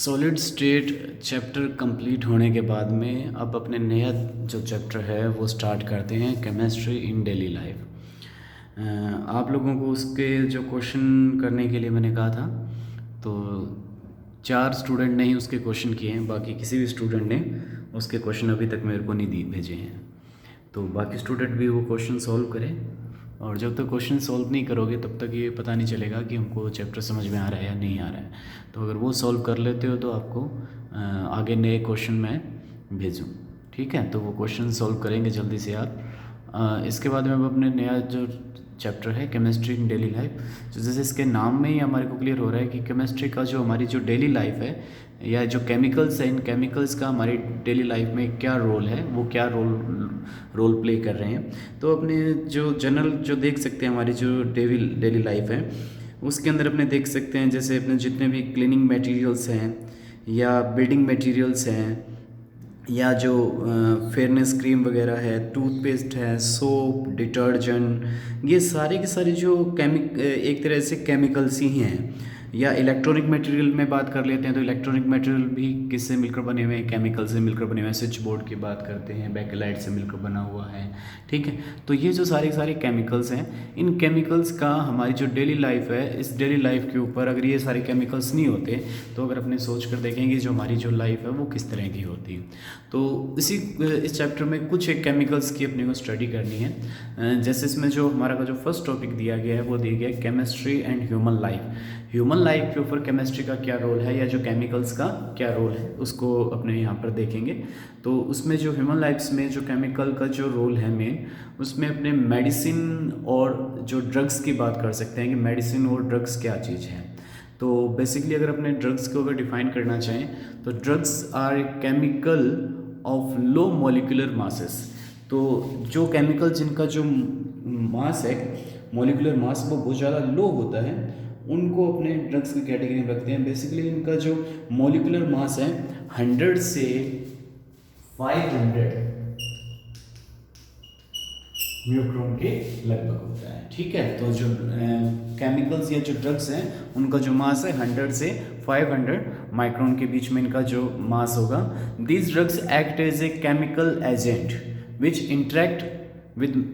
Solid state chapter complete होने के बाद में अब अपने नया जो चैप्टर है वो स्टार्ट करते हैं, केमिस्ट्री इन डेली लाइफ। आप लोगों को उसके जो क्वेश्चन करने के लिए मैंने कहा था, तो 4 स्टूडेंट ने ही उसके क्वेश्चन किए हैं, बाकी किसी भी स्टूडेंट ने उसके क्वेश्चन अभी तक मेरे को नहीं भेजे हैं। तो बाकी स्टूडेंट भी वो क्वेश्चन सॉल्व करें, और जब तक क्वेश्चन सॉल्व नहीं करोगे तब तक ये पता नहीं चलेगा कि हमको चैप्टर समझ में आ रहा है या नहीं आ रहा है। तो अगर वो सॉल्व कर लेते हो तो आपको आगे नए क्वेश्चन मैं भेजूँ, ठीक है। तो वो क्वेश्चन सॉल्व करेंगे जल्दी से आप। इसके बाद में अब अपने नया जो चैप्टर है केमिस्ट्री इन डेली लाइफ, तो जैसे इसके नाम में ही हमारे को क्लियर हो रहा है कि केमिस्ट्री का जो हमारी जो डेली लाइफ है या जो केमिकल्स है, इन केमिकल्स का हमारी डेली लाइफ में क्या रोल है, वो क्या रोल प्ले कर रहे हैं। तो अपने जो जनरल जो देख सकते हैं हमारी जो डेली लाइफ है उसके अंदर अपने देख सकते हैं, जैसे अपने जितने भी क्लीनिंग मटेरियल्स हैं या बिल्डिंग मटेरियल्स हैं या जो फेयरनेस क्रीम वगैरह है, टूथपेस्ट है, सोप, डिटर्जेंट, ये सारे के सारे जो एक तरह से केमिकल्स ही हैं। या इलेक्ट्रॉनिक मटेरियल में बात कर लेते हैं, तो इलेक्ट्रॉनिक मटेरियल भी किससे मिलकर बने हुए हैं, केमिकल से मिलकर बने हुए हैं। स्विच बोर्ड की बात करते हैं, बैकेलाइट से मिलकर बना हुआ है, ठीक है। तो ये जो सारे केमिकल्स हैं, इन केमिकल्स का हमारी जो डेली लाइफ है, इस डेली लाइफ के ऊपर अगर ये सारे केमिकल्स नहीं होते तो अगर अपने सोच कर देखेंगे जो हमारी जो लाइफ है वो किस तरह की होती। तो इस चैप्टर में कुछ एक केमिकल्स की अपने को स्टडी करनी है। जैसे इसमें जो हमारा का जो फर्स्ट टॉपिक दिया गया है वो दिया गया है chemistry and human life. Human life के ऊपर केमिस्ट्री का क्या रोल है या जो केमिकल्स का क्या रोल है उसको अपने यहाँ पर देखेंगे। तो उसमें जो ह्यूमन लाइफ्स में जो केमिकल का जो रोल है मेन, उसमें अपने मेडिसिन और जो ड्रग्स की बात कर सकते हैं कि मेडिसिन और ड्रग्स क्या चीज़ है। तो बेसिकली अगर अपने ड्रग्स को अगर डिफाइन करना चाहें तो drugs are a chemical of low molecular masses. तो जो केमिकल जिनका जो मास है, मॉलिक्यूलर मास, वो बहुत ज़्यादा लो होता है, उनको अपने ड्रग्स की कैटेगरी में रखते हैं। बेसिकली इनका जो मॉलिक्यूलर मास है 100 से 500 म्यूक्रोन के लगभग होता है, ठीक है। तो जो केमिकल्स या जो ड्रग्स हैं उनका जो मास है 100 से 500 माइक्रोन के बीच में इनका जो मास होगा। These drugs act as a chemical agent which interact with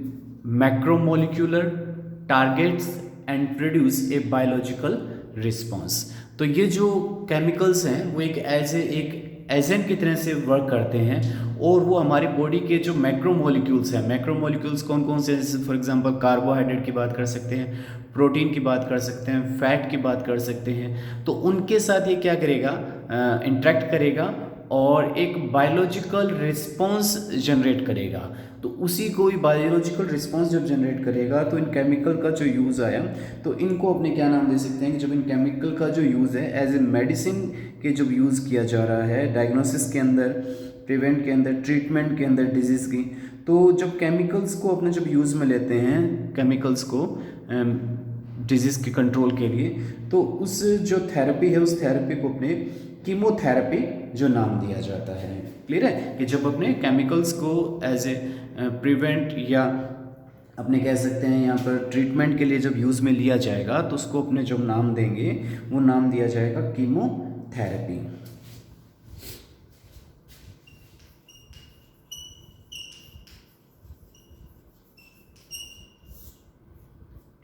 macromolecular targets and produce a biological response. तो ये जो केमिकल्स हैं वो एक एजेंट की तरह से वर्क करते हैं, और वो हमारी बॉडी के जो मैक्रोमोलिक्यूल्स हैं, मैक्रोमोलिक्यूल्स कौन कौन से, जैसे फॉर एग्जांपल कार्बोहाइड्रेट की बात कर सकते हैं, प्रोटीन की बात कर सकते हैं, फैट की बात कर सकते हैं। तो उनके साथ ये क्या करेगा, इंटरेक्ट करेगा और एक बायोलॉजिकल रिस्पॉन्स जनरेट करेगा। तो उसी को ही बायोलॉजिकल रिस्पॉन्स जब जनरेट करेगा तो इन केमिकल का जो यूज़ आया, तो इनको अपने क्या नाम दे सकते हैं कि जब इन केमिकल का जो यूज़ है एज ए मेडिसिन के जब यूज़ किया जा रहा है, डायग्नोसिस के अंदर, प्रिवेंट के अंदर, ट्रीटमेंट के अंदर डिजीज़ की, तो जब केमिकल्स को अपने जब यूज़ में लेते हैं, केमिकल्स को डिजीज़ के कंट्रोल के लिए, तो उस जो थेरेपी है उस थेरेपी को अपने कीमोथेरेपी जो नाम दिया जाता है। क्लियर है कि जब अपने केमिकल्स को एज ए प्रिवेंट या अपने कह सकते हैं यहाँ पर ट्रीटमेंट के लिए जब यूज़ में लिया जाएगा तो उसको अपने जो नाम देंगे वो नाम दिया जाएगा कीमोथेरेपी।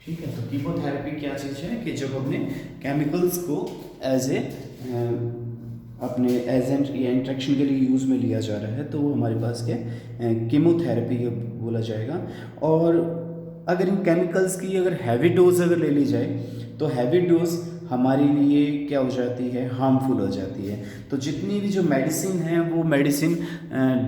ठीक है। तो कीमोथेरेपी क्या चीज़ है कि जब अपने केमिकल्स को एज ए अपने एजेंट या इंट्रैक्शन के लिए यूज़ में लिया जा रहा है, तो वो हमारे पास क्या कीमोथेरेपी बोला जाएगा। और अगर इन केमिकल्स की अगर हैवी डोज अगर ले ली जाए तो हैवी डोज हमारे लिए क्या हो जाती है, हार्मफुल हो जाती है। तो जितनी भी जो मेडिसिन है वो मेडिसिन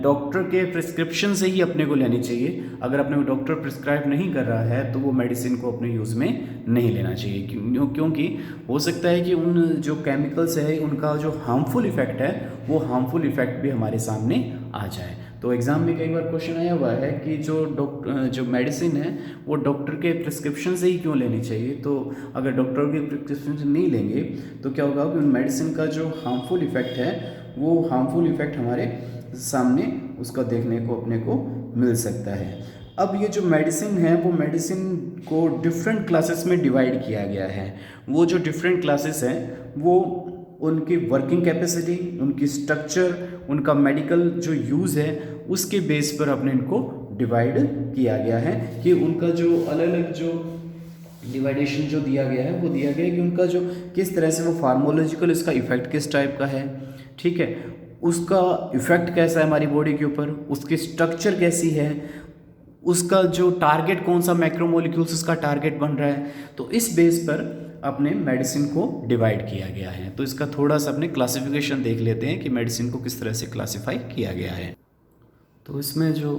डॉक्टर के प्रिस्क्रिप्शन से ही अपने को लेनी चाहिए। अगर अपने को डॉक्टर प्रिस्क्राइब नहीं कर रहा है तो वो मेडिसिन को अपने यूज़ में नहीं लेना चाहिए, क्योंकि हो सकता है कि उन जो केमिकल्स है उनका जो हार्मफुल इफ़ेक्ट है वो हार्मफुल इफ़ेक्ट भी हमारे सामने आ जाए। तो एग्ज़ाम में कई बार क्वेश्चन आया हुआ है कि जो मेडिसिन है वो डॉक्टर के प्रिस्क्रिप्शन से ही क्यों लेनी चाहिए। तो अगर डॉक्टर के प्रिस्क्रिप्शन से नहीं लेंगे तो क्या होगा कि उन मेडिसिन का जो हार्मफुल इफ़ेक्ट है वो हार्मफुल इफ़ेक्ट हमारे सामने उसका देखने को अपने को मिल सकता है। अब ये जो मेडिसिन है वो मेडिसिन को डिफरेंट क्लासेस में डिवाइड किया गया है। वो जो डिफरेंट क्लासेस हैं वो उनकी वर्किंग कैपेसिटी, उनकी स्ट्रक्चर, उनका मेडिकल जो यूज़ है उसके बेस पर अपने इनको डिवाइड किया गया है कि उनका जो अलग अलग जो डिवाइडेशन जो दिया गया है वो दिया गया है कि उनका जो किस तरह से वो फार्मोलॉजिकल इसका इफेक्ट किस टाइप का है, ठीक है, उसका इफेक्ट कैसा है हमारी बॉडी के ऊपर, उसकी स्ट्रक्चर कैसी है, उसका जो टारगेट कौन सा मैक्रोमोलिक्यूल्स उसका टारगेट बन रहा है। तो इस बेस पर अपने मेडिसिन को डिवाइड किया गया है। तो इसका थोड़ा सा अपने क्लासिफिकेशन देख लेते हैं कि मेडिसिन को किस तरह से क्लासिफाई किया गया है। तो इसमें जो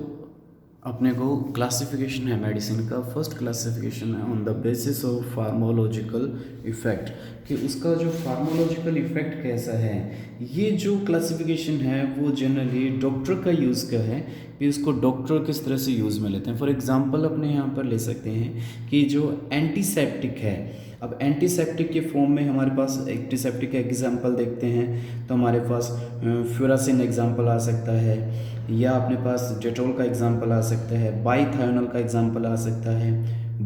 अपने को क्लासिफिकेशन है मेडिसिन का, फर्स्ट क्लासिफिकेशन है on the basis of pharmacological effect, कि उसका जो फार्मोलॉजिकल इफ़ेक्ट कैसा है। ये जो क्लासिफिकेशन है वो जनरली डॉक्टर का यूज़ का है कि इसको डॉक्टर किस तरह से यूज़ में लेते हैं। फॉर एग्जांपल अपने यहाँ पर ले सकते हैं कि जो एंटीसेप्टिक है, अब एंटीसेप्टिक के फॉर्म में हमारे पास एंटीसेप्टिक का एग्जांपल देखते हैं तो हमारे पास फ्यूरासिन एग्जांपल आ सकता है, या अपने पास डेटॉल का एग्जांपल आ सकता है, बाईथायोनल का एग्जांपल आ सकता है,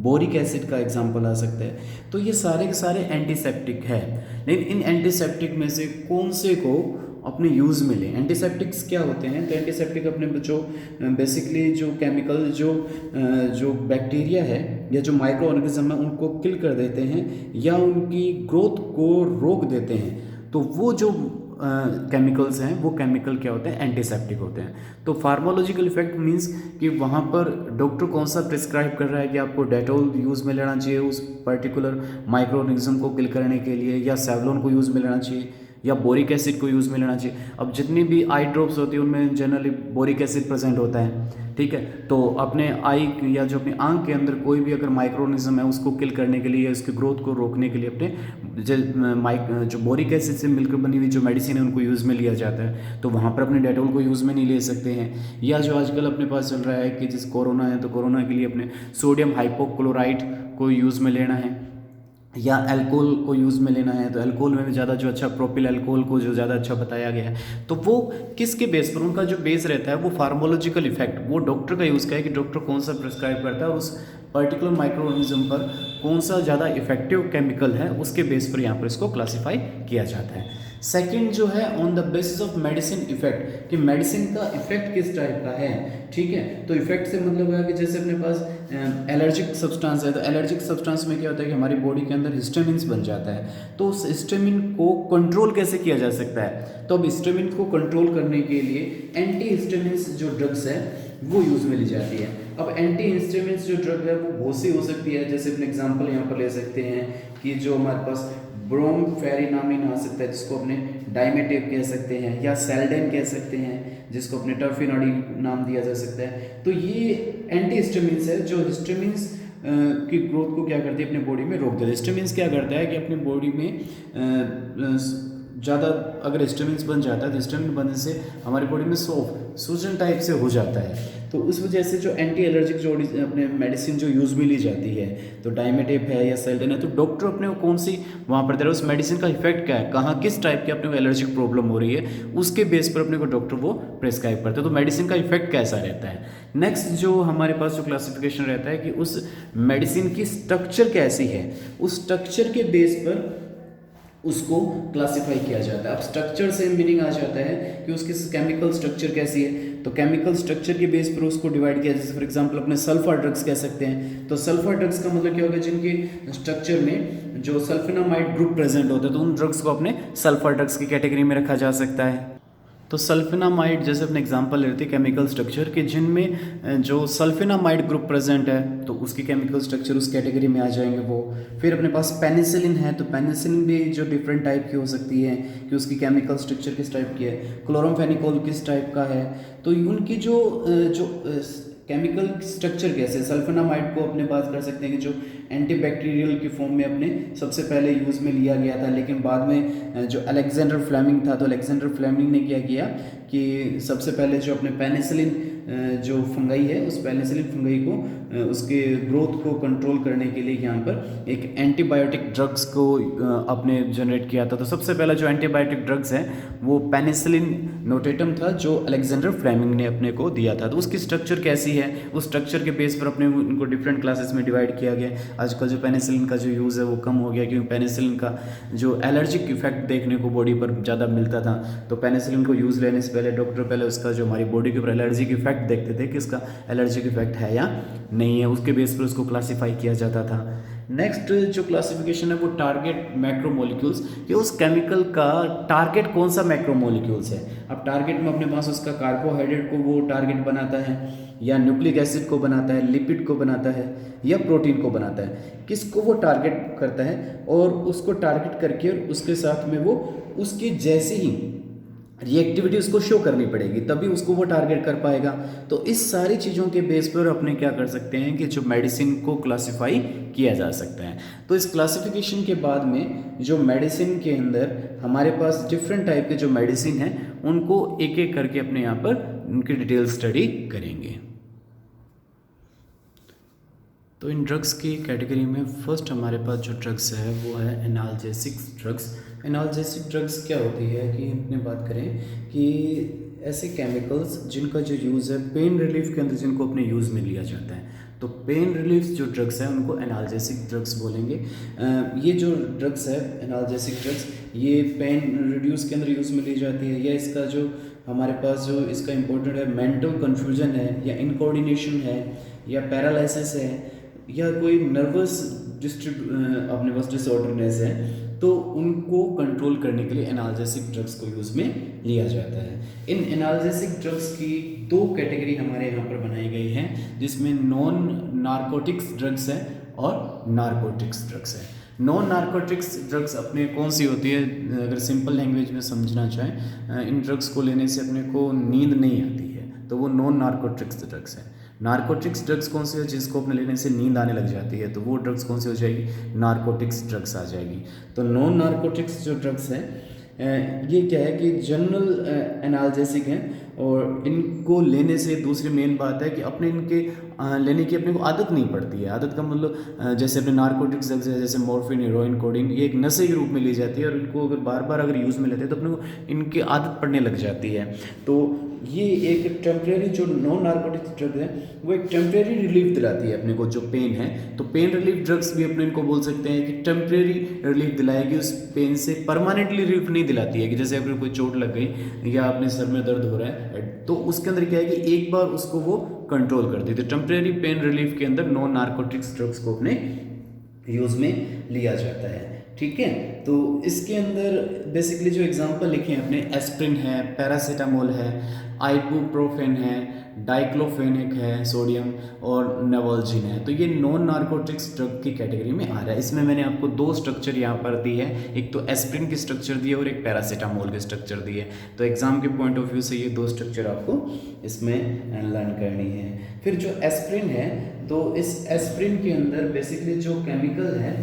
बोरिक एसिड का एग्जांपल आ सकता है। तो ये सारे के सारे एंटीसेप्टिक है, लेकिन इन एंटीसेप्टिक में से कौन से को अपने यूज़ में लें। एंटीसेप्टिक्स क्या होते हैं, तो एंटीसेप्टिक अपने जो बेसिकली जो केमिकल जो बैक्टीरिया है या जो माइक्रो ऑर्गेनिज्म है उनको किल कर देते हैं या उनकी ग्रोथ को रोक देते हैं। तो वो जो केमिकल्स हैं वो केमिकल क्या होते हैं, एंटीसेप्टिक होते हैं। तो फार्माकोलॉजिकल इफेक्ट मींस कि वहाँ पर डॉक्टर कौन सा प्रिस्क्राइब कर रहा है कि आपको डेटॉल यूज़ में लेना चाहिए उस पर्टिकुलर माइक्रो ऑर्गेनिज्म को किल करने के लिए, या सेवलॉन को यूज़ में लेना चाहिए, या बोरिक एसिड को यूज़ में लेना चाहिए। अब जितनी भी आई ड्रॉप्स होती है उनमें जनरली बोरिक एसिड प्रेजेंट होता है, ठीक है। तो अपने आई या जो अपनी आंख के अंदर कोई भी अगर माइक्रोनिज्म है उसको किल करने के लिए या उसकी ग्रोथ को रोकने के लिए अपने जो बोरिक एसिड से मिलकर बनी हुई जो मेडिसिन है उनको यूज़ में लिया जाता है। तो वहाँ पर अपने डेटॉल को यूज़ में नहीं ले सकते हैं। या जो आजकल अपने पास चल रहा है कि जिस कोरोना है तो कोरोना के लिए अपने सोडियम हाइपोक्लोराइड को यूज़ में लेना है, या अल्कोहल को यूज़ में लेना है। तो अल्कोहल में भी ज़्यादा जो अच्छा प्रोपिल अल्कोहल को जो ज़्यादा अच्छा बताया गया है। तो वो किसके बेस पर, उनका जो बेस रहता है वो फार्मोलॉजिकल इफेक्ट वो डॉक्टर का यूज़ का है कि डॉक्टर कौन सा प्रिस्क्राइब करता है और उस पर्टिकुलर माइक्रो ऑर्गेनिज्म पर कौन सा ज़्यादा इफेक्टिव केमिकल है उसके बेस पर यहाँ पर इसको क्लासीफाई किया जाता है। सेकंड जो है on the basis of medicine effect, कि मेडिसिन का इफेक्ट किस टाइप का है, ठीक है। तो इफेक्ट से मतलब है कि जैसे अपने पास एलर्जिक सब्सटेंस है, तो एलर्जिक सब्सटेंस में क्या होता है कि हमारी बॉडी के अंदर हिस्टामिन्स बन जाता है। तो उस हिस्टामिन को कंट्रोल कैसे किया जा सकता है, तो अब हिस्टामिन को कंट्रोल करने के लिए एंटी हिस्टामिन्स जो ड्रग्स है वो यूज़ में ली जाती है। अब एंटी हिस्टामिन्स जो ड्रग है वो बहुत सी हो सकती है, जैसे अपने एग्जांपल यहाँ पर ले सकते हैं कि जो हमारे पास ब्रोमफेनिरामिन आ सकता है जिसको अपने डाइमेटेप कह सकते हैं, या सेल्डेन कह सकते हैं जिसको अपने टर्फिनॉडी नाम दिया जा सकता है। तो ये एंटी हिस्टामिन्स है जो हिस्टामिन्स की ग्रोथ को क्या करती है, अपने बॉडी में रोक देती है। हिस्टामिन्स क्या करता है कि अपनी बॉडी में ज़्यादा अगर हिस्टामिन्स बन जाता है तो हिस्टामिन बनने से हमारी बॉडी में सूजन टाइप से हो जाता है। तो उस वजह से जो एंटी एलर्जिक जो अपने मेडिसिन जो यूज़ में ली जाती है, तो डाइमेटेप है या सेल्डेन है, तो डॉक्टर अपने को कौन सी वहाँ पर दे रहा है, उस मेडिसिन का इफेक्ट क्या है, कहाँ किस टाइप की अपने को एलर्जिक प्रॉब्लम हो रही है, उसके बेस पर अपने को डॉक्टर वो प्रेस्क्राइब करते हैं। तो मेडिसिन का इफेक्ट कैसा रहता है। नेक्स्ट जो हमारे पास जो क्लासिफिकेशन रहता है कि उस मेडिसिन की स्ट्रक्चर कैसी है, उस स्ट्रक्चर के बेस पर उसको क्लासिफाई किया जाता है। अब स्ट्रक्चर से मीनिंग आ जाता है कि उसकी केमिकल स्ट्रक्चर कैसी है, तो केमिकल स्ट्रक्चर के बेस पर उसको डिवाइड किया। जैसे फॉर एग्जांपल अपने सल्फर ड्रग्स कह सकते हैं। तो सल्फर ड्रग्स का मतलब क्या होगा, जिनके स्ट्रक्चर में जो सल्फेनामाइड ग्रुप प्रेजेंट होता है तो उन ड्रग्स को अपने सल्फर ड्रग्स की कैटेगरी में रखा जा सकता है। तो सल्फेनामाइड जैसे अपने एग्जांपल लेते हैं केमिकल स्ट्रक्चर के, जिनमें जो सल्फेनामाइड ग्रुप प्रेजेंट है तो उसकी केमिकल स्ट्रक्चर उस कैटेगरी में आ जाएंगे वो। फिर अपने पास पेनिसिलिन है, तो पेनिसिलिन भी जो डिफरेंट टाइप की हो सकती है कि उसकी केमिकल स्ट्रक्चर किस टाइप की है। क्लोरामफेनिकोल किस टाइप का है, तो उनकी जो केमिकल स्ट्रक्चर कैसे, सल्फेनामाइड को अपने बात कर सकते हैं कि जो एंटीबैक्टीरियल के फॉर्म में अपने सबसे पहले यूज़ में लिया गया था, लेकिन बाद में जो अलेक्जेंडर फ्लेमिंग था, तो अलेक्जेंडर फ्लेमिंग ने क्या किया कि सबसे पहले जो अपने पेनिसिलिन जो फंगाई है उस पेनिसिलिन फंगाई को उसके ग्रोथ को कंट्रोल करने के लिए यहाँ पर एक एंटीबायोटिक ड्रग्स को आपने जनरेट किया था। तो सबसे पहला जो एंटीबायोटिक ड्रग्स है वो पेनिसिलिन नोटेटम था, जो अलेक्जेंडर फ्लेमिंग ने अपने को दिया था। तो उसकी स्ट्रक्चर कैसी है, उस स्ट्रक्चर के बेस पर अपने उनको डिफरेंट क्लासेस में डिवाइड किया गया। आजकल जो पेनिसिलिन का जो यूज़ है वो कम हो गया, क्योंकि पेनिसिलिन का जो एलर्जिक इफेक्ट देखने को बॉडी पर ज़्यादा मिलता था। तो पेनिसिलिन को यूज़ लेने से पहले डॉक्टर पहले उसका जो हमारी बॉडी के ऊपर एलर्जिक इफेक्ट देखते थे कि इसका एलर्जिक इफेक्ट है या नहीं है, उसके बेस पर उसको क्लासीफाई किया जाता था। नेक्स्ट जो क्लासिफिकेशन है वो टारगेट मैक्रोमोलिक्यूल्स, कि उस केमिकल का टारगेट कौन सा मैक्रोमोलिक्यूल्स है। अब टारगेट में अपने पास उसका कार्बोहाइड्रेट को वो टारगेट बनाता है, या न्यूक्लिक एसिड को बनाता है, लिपिड को बनाता है, या प्रोटीन को बनाता है, किसको वो टारगेट करता है, और उसको टारगेट करके और उसके साथ में वो उसकी जैसी ही रिएक्टिविटी उसको शो करनी पड़ेगी, तभी उसको वो टारगेट कर पाएगा। तो इस सारी चीज़ों के बेस पर अपने क्या कर सकते हैं कि जो मेडिसिन को क्लासिफाई किया जा सकता है। तो इस क्लासिफिकेशन के बाद में जो मेडिसिन के अंदर हमारे पास डिफरेंट टाइप के जो मेडिसिन हैं उनको एक एक करके अपने यहाँ पर उनकी डिटेल स्टडी करेंगे। तो इन ड्रग्स की कैटेगरी में फर्स्ट हमारे पास जो ड्रग्स है वो है एनाल्जेसिक ड्रग्स। एनाल्जेसिक ड्रग्स क्या होती है कि अपने बात करें कि ऐसे केमिकल्स जिनका जो यूज़ है पेन रिलीफ के अंदर जिनको अपने यूज़ में लिया जाता है। तो पेन रिलीफ जो ड्रग्स हैं उनको एनाल्जेसिक ड्रग्स बोलेंगे। ये जो ड्रग्स है एनाल्जेसिक ड्रग्स, ये पेन रिड्यूस के अंदर यूज़ में ली जाती है, या इसका जो हमारे पास जो इसका इम्पोर्टेंट है मेंटल कन्फ्यूजन है, या इनकोऑर्डिनेशन है, या पैरालिसिस है, या कोई नर्वस अपने पास डिसऑर्डरनेस है, तो उनको कंट्रोल करने के लिए एनाल्जेसिक ड्रग्स को यूज़ में लिया जाता है। इन एनाल्जेसिक ड्रग्स की दो कैटेगरी हमारे यहाँ पर बनाई गई हैं, जिसमें नॉन नारकोटिक्स ड्रग्स है और नारकोटिक्स ड्रग्स है। नॉन नारकोटिक्स ड्रग्स अपने कौन सी होती है, अगर सिंपल लैंग्वेज में समझना चाहें, इन ड्रग्स को लेने से अपने को नींद नहीं आती है, तो वो नॉन नारकोटिक्स ड्रग्स है। नारकोटिक्स ड्रग्स कौन सी है, जिसको अपने लेने से नींद आने लग जाती है, तो वो ड्रग्स कौन सी हो जाएगी, नारकोटिक्स ड्रग्स आ जाएगी। तो नॉन नारकोटिक्स जो ड्रग्स हैं ये क्या है कि जनरल एनाल्जेसिक हैं, और इनको लेने से दूसरी मेन बात है कि अपने इनके लेने की अपने को आदत नहीं पड़ती है। आदत का मतलब जैसे अपने नारकोटिक्स ड्रग्स है, जैसे मॉर्फिन, हेरोइन, कोडीन, ये एक नशे के रूप में ली जाती है, और इनको अगर बार बार अगर यूज़ में लेते हैं तो अपने को इनकी आदत पड़ने लग जाती है। तो ये एक टेम्प्रेरी जो नॉन नारकोटिक्स ड्रग है वो एक टेम्प्रेरी रिलीफ दिलाती है अपने को जो पेन है। तो पेन रिलीफ ड्रग्स भी अपने इनको बोल सकते हैं कि टेम्प्रेरी रिलीफ दिलाएगी, उस पेन से परमानेंटली रिलीफ नहीं दिलाती है। कि जैसे अगर कोई चोट लग गई या अपने सर में दर्द हो रहा है, तो उसके अंदर क्या है कि एक बार उसको वो कंट्रोल करती है। तो टेम्प्रेरी पेन रिलीफ के अंदर नॉन नारकोटिक्स ड्रग्स को अपने यूज़ में लिया जाता है। ठीक है, तो इसके अंदर बेसिकली जो एग्जांपल लिखे हैं अपने, एस्प्रिन है, पैरासीटामोल है, आइबुप्रोफेन है, डाइक्लोफेनिक है सोडियम, और नेवोल्जिन है। तो ये नॉन नारकोटिक्स ड्रग की कैटेगरी में आ रहा है। इसमें मैंने आपको दो स्ट्रक्चर यहाँ पर दी है, एक तो एस्प्रिन की स्ट्रक्चर दी है और एक पैरासीटामोल की स्ट्रक्चर दी है। तो एग्जाम के पॉइंट ऑफ व्यू से ये दो स्ट्रक्चर आपको इसमें लर्न करनी है। फिर जो एस्प्रिन है, तो इस एस्प्रिन के अंदर बेसिकली जो केमिकल है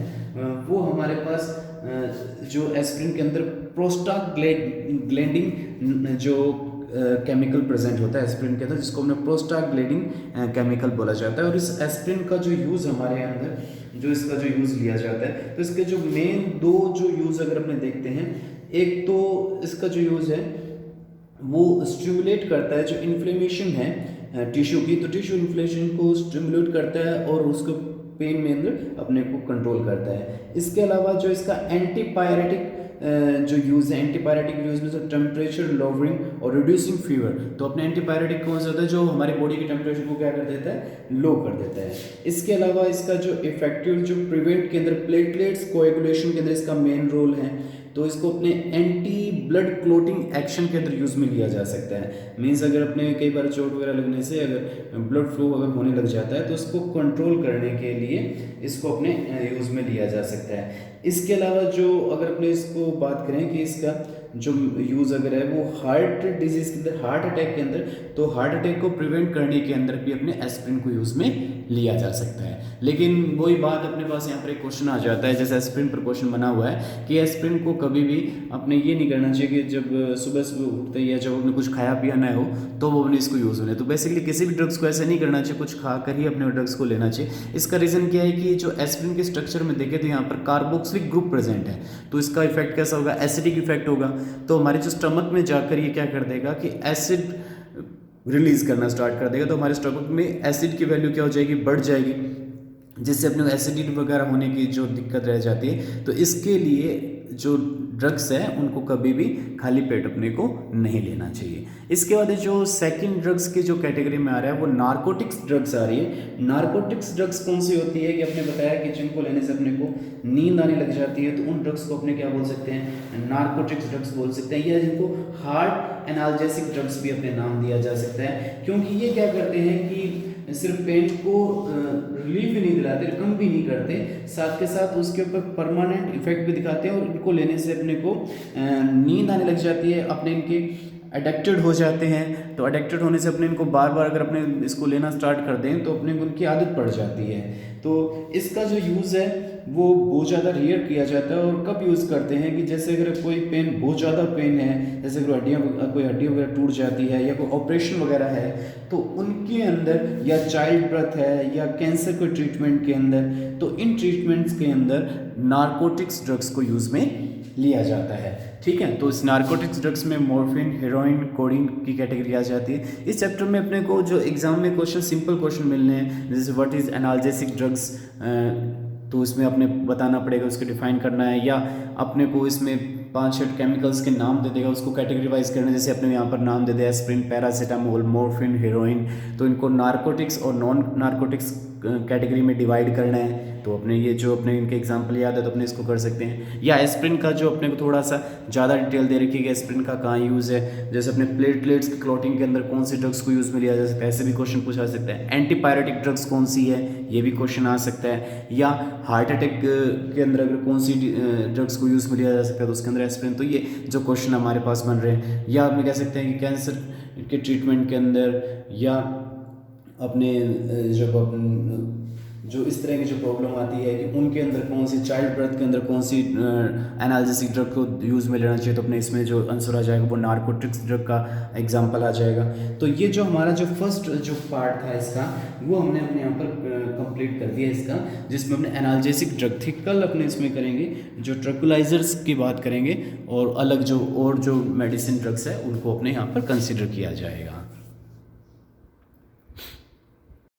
वो हमारे पास जो एस्प्रिन के अंदर प्रोस्टाग्लैंडिन जो केमिकल प्रेजेंट होता है एस्प्रिन के अंदर, जिसको हमने प्रोस्टाग्लैंडिन केमिकल बोला जाता है। और इस एस्प्रिन का जो यूज़ हमारे अंदर जो इसका जो यूज़ लिया जाता है, तो इसके जो मेन दो जो यूज़ अगर अपने देखते हैं, एक तो इसका जो यूज़ है वो स्टिमुलेट करता है जो इन्फ्लेमेशन है टिश्यू की, तो टिश्यू इन्फ्लेमेशन को स्टिमुलेट करता है और उसको पेन में अंदर अपने को कंट्रोल करता है। इसके अलावा जो इसका एंटीपायरेटिक जो यूज़ है, एंटीपायरेटिक यूज़ में तो टेम्परेचर लोवरिंग और रिड्यूसिंग फीवर। तो अपने एंटीपायरेटिक कौन सा होता है, जो हमारी बॉडी के टेम्परेचर को क्या कर देता है, लो कर देता है। इसके अलावा इसका जो इफेक्टिव जो प्रिवेंट के अंदर प्लेटलेट्स कोएगुलेशन के अंदर इसका मेन रोल है, तो इसको अपने एंटी ब्लड क्लोटिंग एक्शन के अंदर यूज़ में लिया जा सकता है। मीन्स अगर अपने कई बार चोट वगैरह लगने से अगर ब्लड फ्लो अगर होने लग जाता है, तो इसको कंट्रोल करने के लिए इसको अपने यूज़ में लिया जा सकता है। इसके अलावा जो अगर अपने इसको बात करें कि इसका जो यूज़ अगर है वो हार्ट डिजीज़ के अंदर, हार्ट अटैक के अंदर, तो हार्ट अटैक को प्रिवेंट करने के अंदर भी अपने एस्प्रिन को यूज़ में लिया जा सकता है। लेकिन वही बात अपने पास यहाँ पर एक क्वेश्चन आ जाता है, जैसे एस्पिरिन पर क्वेश्चन बना हुआ है कि एस्पिरिन को कभी भी अपने ये नहीं करना चाहिए कि जब सुबह सुबह उठते ही या जब अपने कुछ खाया पिया ना हो तो वो अपने इसको यूज़ होने। तो बेसिकली किसी भी ड्रग्स को ऐसे नहीं करना चाहिए, कुछ खा कर ही अपने ड्रग्स को लेना चाहिए। इसका रीज़न क्या है कि जो एस्पिरिन के स्ट्रक्चर में देखें तो यहाँ पर कार्बोक्सिलिक ग्रुप प्रेजेंट है, तो इसका इफेक्ट कैसा होगा, एसिडिक इफेक्ट होगा। तो हमारे जो स्टमक में जाकर ये क्या कर देगा कि एसिड रिलीज करना स्टार्ट कर देगा, तो हमारे स्टमक में एसिड की वैल्यू क्या हो जाएगी, बढ़ जाएगी, जिससे अपने को एसिडिटी वगैरह होने की जो दिक्कत रह जाती है। तो इसके लिए जो ड्रग्स है उनको कभी भी खाली पेट अपने को नहीं लेना चाहिए। इसके बाद जो सेकंड ड्रग्स की जो कैटेगरी में आ रहा है वो नारकोटिक्स ड्रग्स आ रही है। नारकोटिक्स ड्रग्स कौन सी होती है कि आपने बताया कि जिनको लेने से अपने को नींद आने लग जाती है, तो उन ड्रग्स को अपने क्या बोल सकते हैं, नारकोटिक्स ड्रग्स बोल सकते हैं, या जिनको हार्ट एनाल्जेसिक ड्रग्स भी अपने नाम दिया जा सकता है, क्योंकि ये क्या करते हैं कि सिर्फ पेन को रिलीफ ही नहीं दिलाते, कम भी नहीं करते, साथ के साथ उसके ऊपर परमानेंट इफेक्ट भी दिखाते हैं, और इनको लेने से अपने को नींद आने लग जाती है, अपने इनके अडेक्टेड हो जाते हैं। तो अडेक्टेड होने से अपने इनको बार बार अगर अपने इसको लेना स्टार्ट कर दें तो अपने को उनकी आदत पड़ जाती है। तो इसका जो यूज़ है वो बहुत ज़्यादा रेयर किया जाता है। और कब यूज़ करते हैं कि जैसे अगर कोई पेन, बहुत ज़्यादा पेन है, जैसे कोई हड्डी वगैरह टूट जाती है या कोई ऑपरेशन वगैरह है, तो उनके अंदर, या चाइल्ड बर्थ है, या कैंसर के ट्रीटमेंट के अंदर, तो इन ट्रीटमेंट्स के अंदर नारकोटिक्स ड्रग्स को यूज़ में लिया जाता है। ठीक है, तो इस नारकोटिक्स ड्रग्स में मॉर्फिन, हेरोइन, कोडीन की कैटेगरी आ जाती है। इस चैप्टर में अपने को जो एग्जाम में क्वेश्चन, सिंपल क्वेश्चन मिलने हैं, जैसे व्हाट इज़ एनाल्जेसिक ड्रग्स, तो इसमें अपने बताना पड़ेगा, उसको डिफाइन करना है, या अपने को इसमें 5-6 केमिकल्स के नाम दे देगा, उसको कैटेगरी वाइज करना है। जैसे अपने यहाँ पर नाम दे दिया एस्पिरिन, पैरासीटामोल, मॉर्फिन, हेरोइन, तो इनको नारकोटिक्स और नॉन नारकोटिक्स कैटेगरी में डिवाइड करना है। तो अपने ये जो अपने इनके एग्जांपल याद है तो अपने इसको कर सकते हैं। या एस्पिरिन का जो अपने को थोड़ा सा ज़्यादा डिटेल दे रखी है कि एस्पिरिन का कहाँ यूज़ है, जैसे अपने प्लेटलेट्स की क्लॉटिंग के अंदर कौन सी ड्रग्स को यूज़ में लिया जा सकता है, ऐसे भी क्वेश्चन पूछा जा सकता है। एंटीपायरेटिक ड्रग्स कौन सी है, ये भी क्वेश्चन आ सकता है। या हार्ट अटैक के अंदर अगर कौन सी ड्रग्स को यूज़ में लिया जा सकता है तो उसके अंदर एस्पिरिन। तो ये जो क्वेश्चन हमारे पास बन रहे हैं, या अपने कह सकते हैं कि कैंसर के ट्रीटमेंट के अंदर, या अपने जब जो इस तरह की जो प्रॉब्लम आती है कि उनके अंदर कौन सी, चाइल्ड बर्थ के अंदर कौन सी एनाल्जेसिक ड्रग को यूज़ में लेना चाहिए, तो अपने इसमें जो आंसर आ जाएगा वो नारकोटिक्स ड्रग का एग्जांपल आ जाएगा। तो ये जो हमारा जो फर्स्ट जो पार्ट था इसका, वो हमने अपने यहाँ पर कंप्लीट कर दिया इसका, जिसमें अपने एनाल्जेसिक ड्रग थी। कल अपने इसमें करेंगे जो ट्रैंक्विलाइजर्स की बात करेंगे, और अलग जो और जो मेडिसिन ड्रग्स है उनको अपने यहाँ पर कंसिडर किया जाएगा।